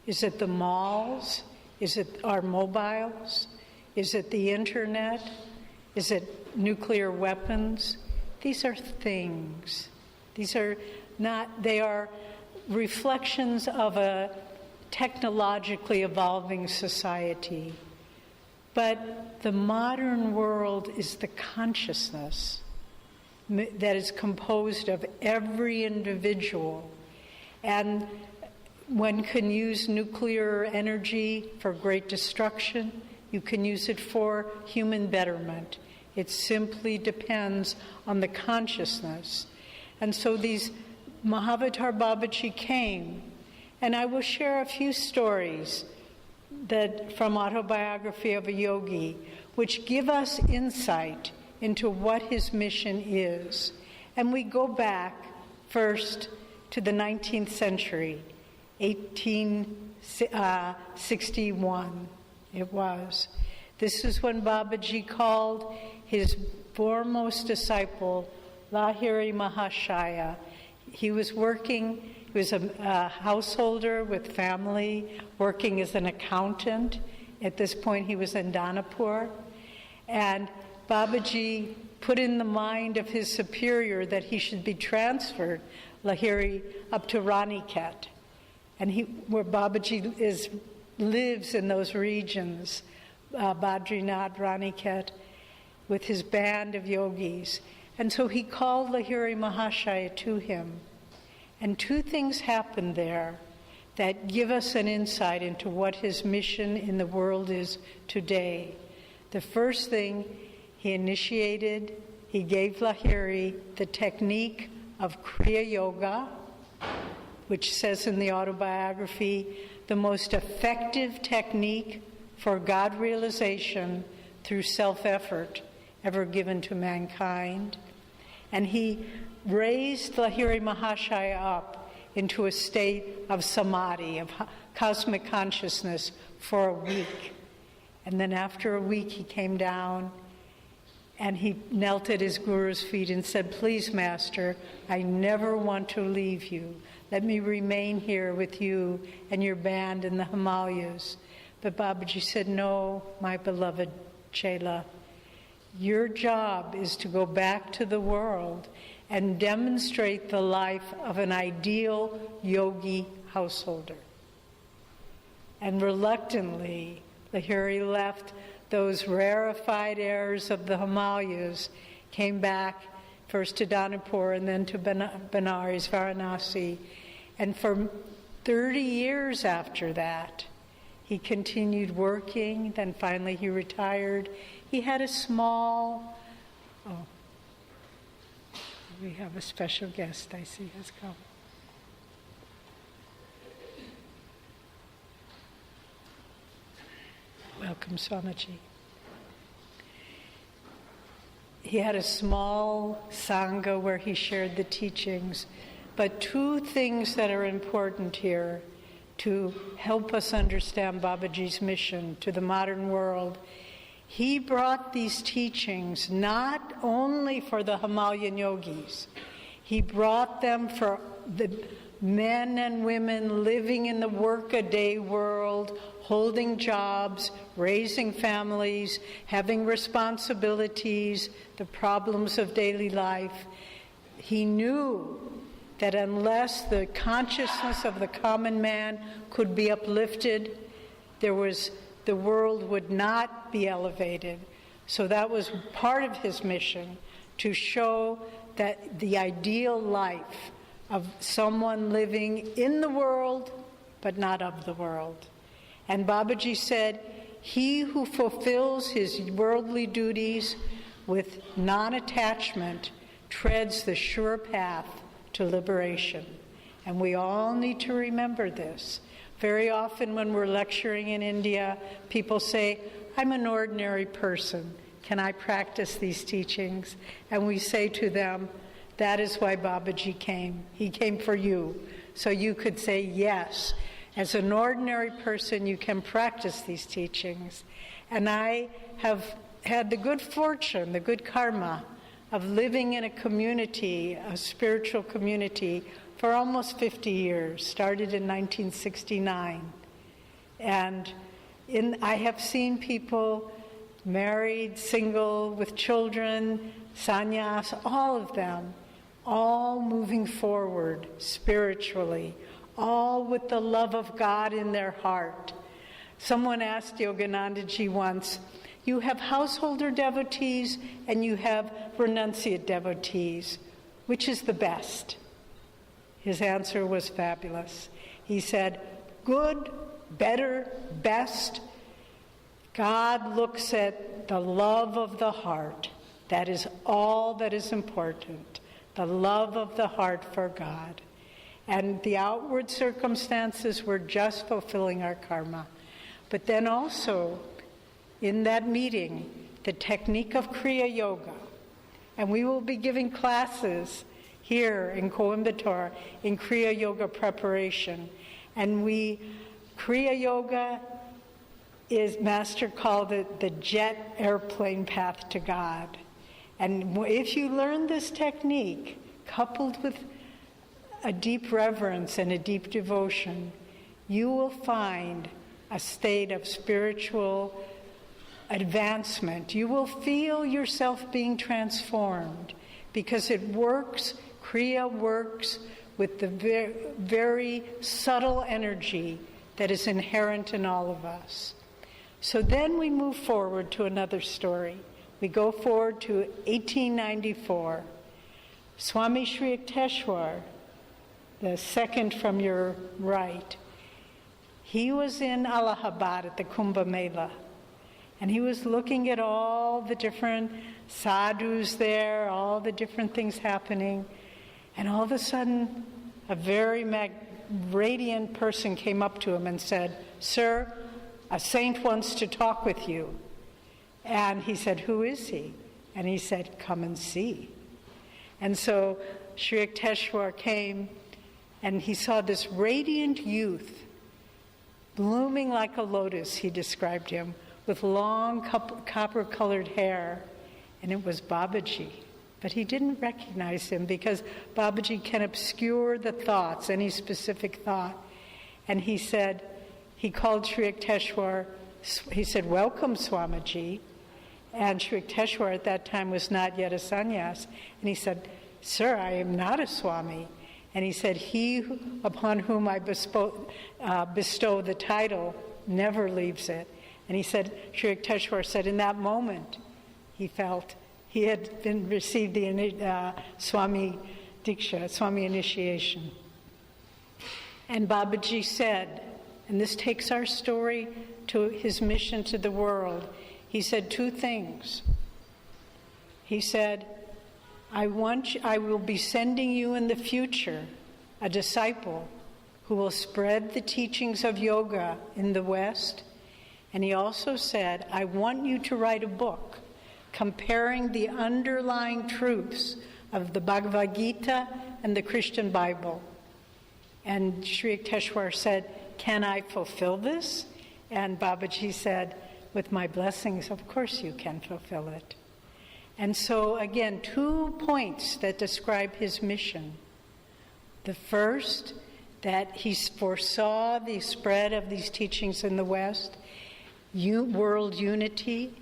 Is it the malls? Is it our mobiles? Is it the internet? Is it nuclear weapons? These are things. These are not, they are reflections of a technologically evolving society. But the modern world is the consciousness that is composed of every individual. And one can use nuclear energy for great destruction. You can use it for human betterment. It simply depends on the consciousness. And so these Mahavatar Babaji came, and I will share a few stories that from Autobiography of a Yogi, which give us insight into what his mission is. And we go back first to the 19th century, 1861 it was. This is when Babaji called his foremost disciple, Lahiri Mahashaya. He was working, he was a householder with family, working as an accountant. At this point, he was in Danapur. And Babaji put in the mind of his superior that he should be transferred, Lahiri, up to Raniket. And where Babaji lives in those regions, Badrinath, Raniket, with his band of yogis. And so he called Lahiri Mahashaya to him. And two things happened there that give us an insight into what his mission in the world is today. The first thing, he gave Lahiri the technique of Kriya Yoga, which says in the autobiography, the most effective technique for God realization through self-effort ever given to mankind. And he raised Lahiri Mahashaya up into a state of samadhi, of cosmic consciousness for a week. And then after a week he came down and he knelt at his guru's feet and said, "Please, Master, I never want to leave you. Let me remain here with you and your band in the Himalayas." But Babaji said, "No, my beloved Chela, your job is to go back to the world and demonstrate the life of an ideal yogi householder." And reluctantly, Lahiri left those rarefied airs of the Himalayas, came back first to Danapur and then to Benares, Varanasi. And for 30 years after that, he continued working. Then finally he retired. He had a small, we have a special guest I see has come. Welcome, Swamiji. He had a small sangha where he shared the teachings, but two things that are important here to help us understand Babaji's mission to the modern world. He brought these teachings not only for the Himalayan yogis, he brought them for the men and women living in the work-a-day world, holding jobs, raising families, having responsibilities, the problems of daily life. He knew that unless the consciousness of the common man could be uplifted, the world would not be elevated. So that was part of his mission, to show that the ideal life of someone living in the world, but not of the world. And Babaji said, he who fulfills his worldly duties with non-attachment treads the sure path to liberation. And we all need to remember this. Very often when we're lecturing in India, people say, "I'm an ordinary person. Can I practice these teachings?" And we say to them, that is why Babaji came. He came for you. So you could say yes. As an ordinary person, you can practice these teachings. And I have had the good fortune, the good karma, of living in a community, a spiritual community, for almost 50 years, started in 1969. And I have seen people married, single, with children, sannyas, all of them, all moving forward spiritually, all with the love of God in their heart. Someone asked Yoganandaji once, you have householder devotees and you have renunciate devotees. Which is the best? His answer was fabulous. He said, good, better, best. God looks at the love of the heart. That is all that is important. The love of the heart for God. And the outward circumstances were just fulfilling our karma. But then also, in that meeting, the technique of Kriya Yoga. And we will be giving classes here in Coimbatore in Kriya Yoga preparation. And Kriya Yoga is, Master called it the jet airplane path to God. And if you learn this technique, coupled with a deep reverence and a deep devotion, you will find a state of spiritual advancement. You will feel yourself being transformed because it works, Kriya works with the very subtle energy that is inherent in all of us. So then we move forward to another story. We go forward to 1894. Swami Sri Yukteswar, the second from your right, he was in Allahabad at the Kumbh Mela. And he was looking at all the different sadhus there, all the different things happening. And all of a sudden, a very radiant person came up to him and said, "Sir, a saint wants to talk with you." And he said, "Who is he?" And he said, "Come and see." And so Sri Yukteswar came, and he saw this radiant youth, blooming like a lotus, he described him, with long copper-colored hair, and it was Babaji. But he didn't recognize him because Babaji can obscure the thoughts, any specific thought. And he said, he called Sri Yukteswar, he said, "Welcome, Swamiji." And Sri Yukteswar at that time was not yet a sannyas. And he said, "Sir, I am not a Swami." And he said, "He upon whom I bestow the title never leaves it." And he said, Sri Yukteswar said, in that moment, he felt he had received the Swami Diksha, Swami initiation. And Babaji said, and this takes our story to his mission to the world, he said two things. He said, I will be sending you in the future a disciple who will spread the teachings of yoga in the West. And he also said, I want you to write a book comparing the underlying truths of the Bhagavad Gita and the Christian Bible. And Sri Yukteswar said, can I fulfill this? And Babaji said, with my blessings, of course you can fulfill it. And so, again, 2 points that describe his mission. The first, that he foresaw the spread of these teachings in the West, world unity.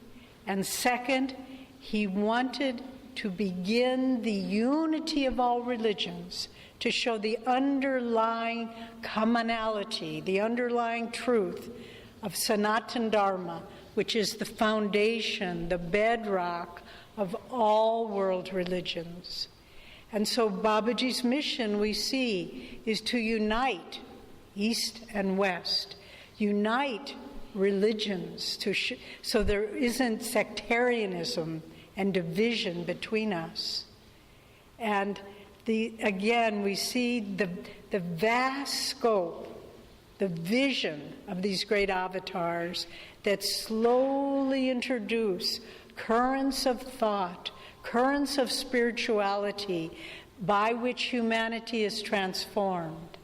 And second, he wanted to begin the unity of all religions, to show the underlying commonality, the underlying truth of Sanatana Dharma, which is the foundation, the bedrock of all world religions. And so Babaji's mission, we see, is to unite East and West, unite religions, so there isn't sectarianism and division between us. And again, we see the vast scope, the vision of these great avatars that slowly introduce currents of thought, currents of spirituality by which humanity is transformed.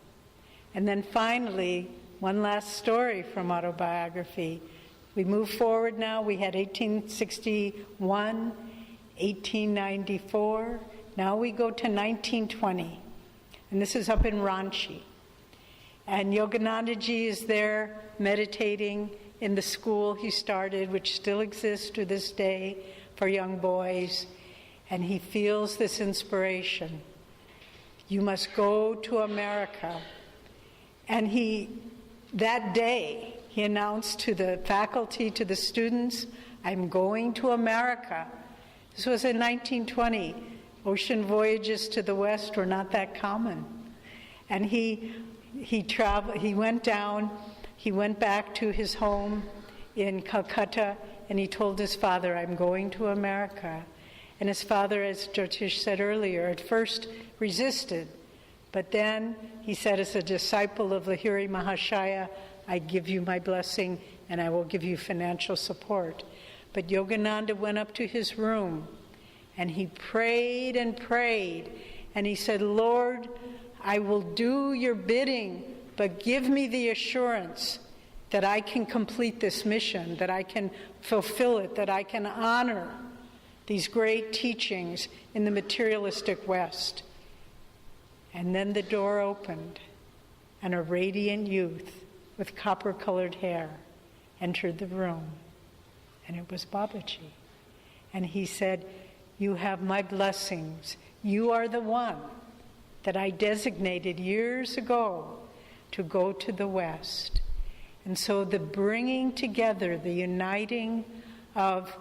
And then finally, one last story from autobiography. We move forward now. We had 1861, 1894. Now we go to 1920. And this is up in Ranchi. And Yoganandaji is there meditating in the school he started, which still exists to this day for young boys. And he feels this inspiration. You must go to America. And that day, he announced to the faculty, to the students, I'm going to America. This was in 1920. Ocean voyages to the West were not that common. And he went down, he went back to his home in Calcutta, and he told his father, I'm going to America. And his father, as Jyotish said earlier, at first resisted. But then he said, as a disciple of Lahiri Mahashaya, I give you my blessing and I will give you financial support. But Yogananda went up to his room and he prayed and prayed. And he said, Lord, I will do your bidding, but give me the assurance that I can complete this mission, that I can fulfill it, that I can honor these great teachings in the materialistic West. And then the door opened, and a radiant youth with copper-colored hair entered the room, and it was Babaji. And he said, you have my blessings. You are the one that I designated years ago to go to the West. And so the bringing together, the uniting of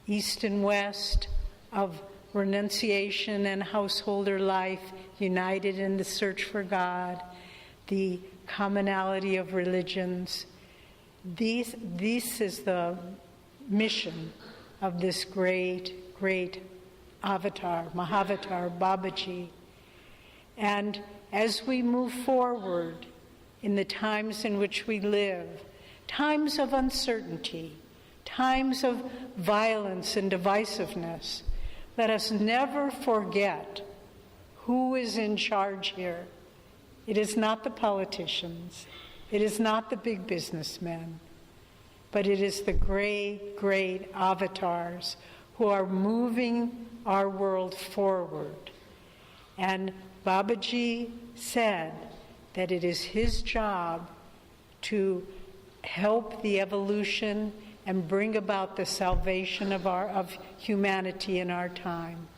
East and West, of renunciation and householder life, united in the search for God, the commonality of religions. This is the mission of this great, great avatar, Mahavatar Babaji. And as we move forward in the times in which we live, times of uncertainty, times of violence and divisiveness, let us never forget who is in charge here. It is not the politicians. It is not the big businessmen. But it is the great, great avatars who are moving our world forward. And Babaji said that it is his job to help the evolution and bring about the salvation of humanity in our time.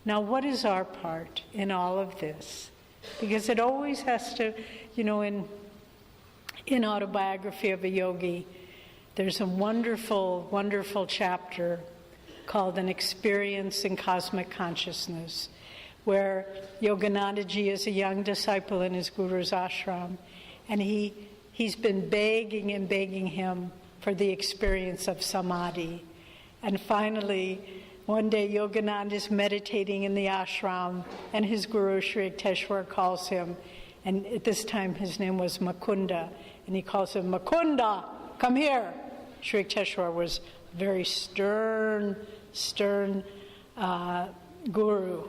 Now, what is our part in all of this? Because it always has to, in Autobiography of a Yogi, there's a wonderful, wonderful chapter called An Experience in Cosmic Consciousness, where Yoganandaji is a young disciple in his guru's ashram, and he's been begging and begging him for the experience of samadhi. And finally, one day Yogananda is meditating in the ashram, and his guru Sri Yukteswar calls him, and at this time his name was Mukunda, and he calls him, Mukunda, come here. Sri Yukteswar was a very stern guru.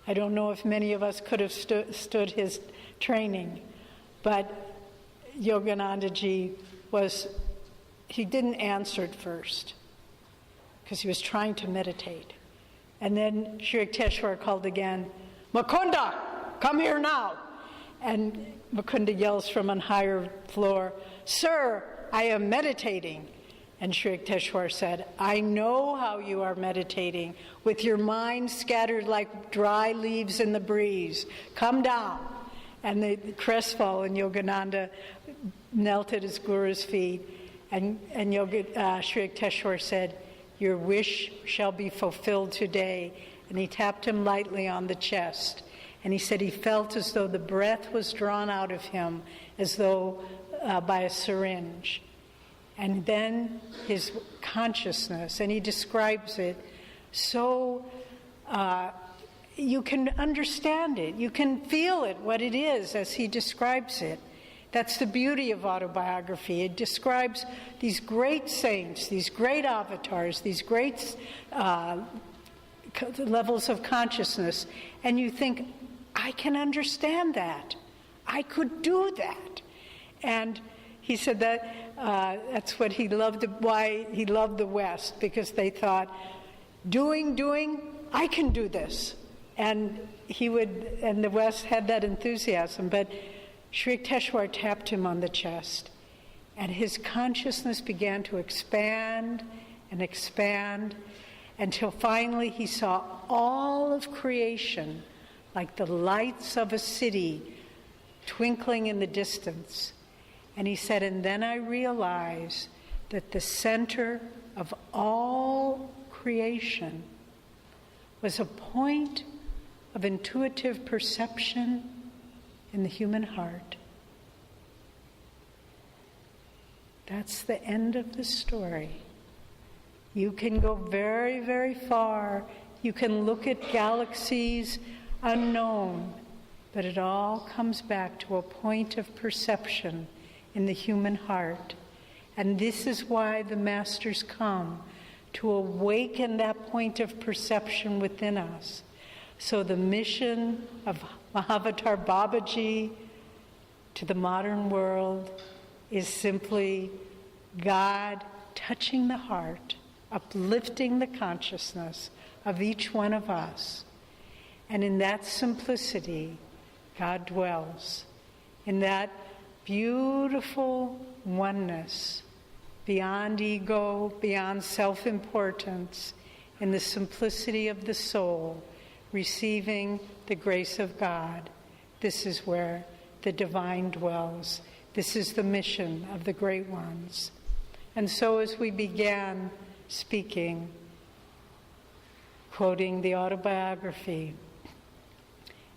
I don't know if many of us could have stood his training, but Yoganandaji he didn't answer at first because he was trying to meditate. And then Sri Yukteswar called again, Mukunda, come here now. And Mukunda yells from a higher floor, Sir, I am meditating. And Sri Yukteswar said, I know how you are meditating, with your mind scattered like dry leaves in the breeze. Come down. And the crestfallen Yogananda knelt at his guru's feet, and Sri Yukteswar said, your wish shall be fulfilled today. And he tapped him lightly on the chest. And he said he felt as though the breath was drawn out of him, as though by a syringe. And then his consciousness, and he describes it so you can understand it, you can feel it, what it is, as he describes it. That's the beauty of autobiography. It describes these great saints, these great avatars, these great levels of consciousness, and you think, I can understand that. I could do that. And he said that that's what he loved, why he loved the West, because they thought, doing, I can do this. And the West had that enthusiasm, but Sri Yukteswar tapped him on the chest, and his consciousness began to expand and expand until finally he saw all of creation like the lights of a city twinkling in the distance. And he said, and then I realized that the center of all creation was a point of intuitive perception in the human heart. That's the end of the story. You can go very, very far. You can look at galaxies unknown, but it all comes back to a point of perception in the human heart. And this is why the masters come, to awaken that point of perception within us. So the mission of Mahavatar Babaji to the modern world is simply God touching the heart, uplifting the consciousness of each one of us. And in that simplicity, God dwells. In that beautiful oneness, beyond ego, beyond self-importance, in the simplicity of the soul, receiving the grace of God. This is where the divine dwells. This is the mission of the great ones. And so as we began speaking, quoting the autobiography,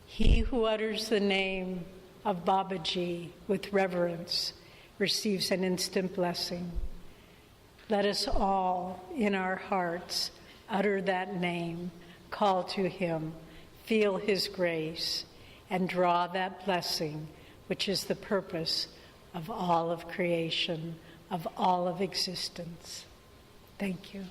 he who utters the name of Babaji with reverence receives an instant blessing. Let us all, in our hearts, utter that name, call to him, feel his grace, and draw that blessing, which is the purpose of all of creation, of all of existence. Thank you.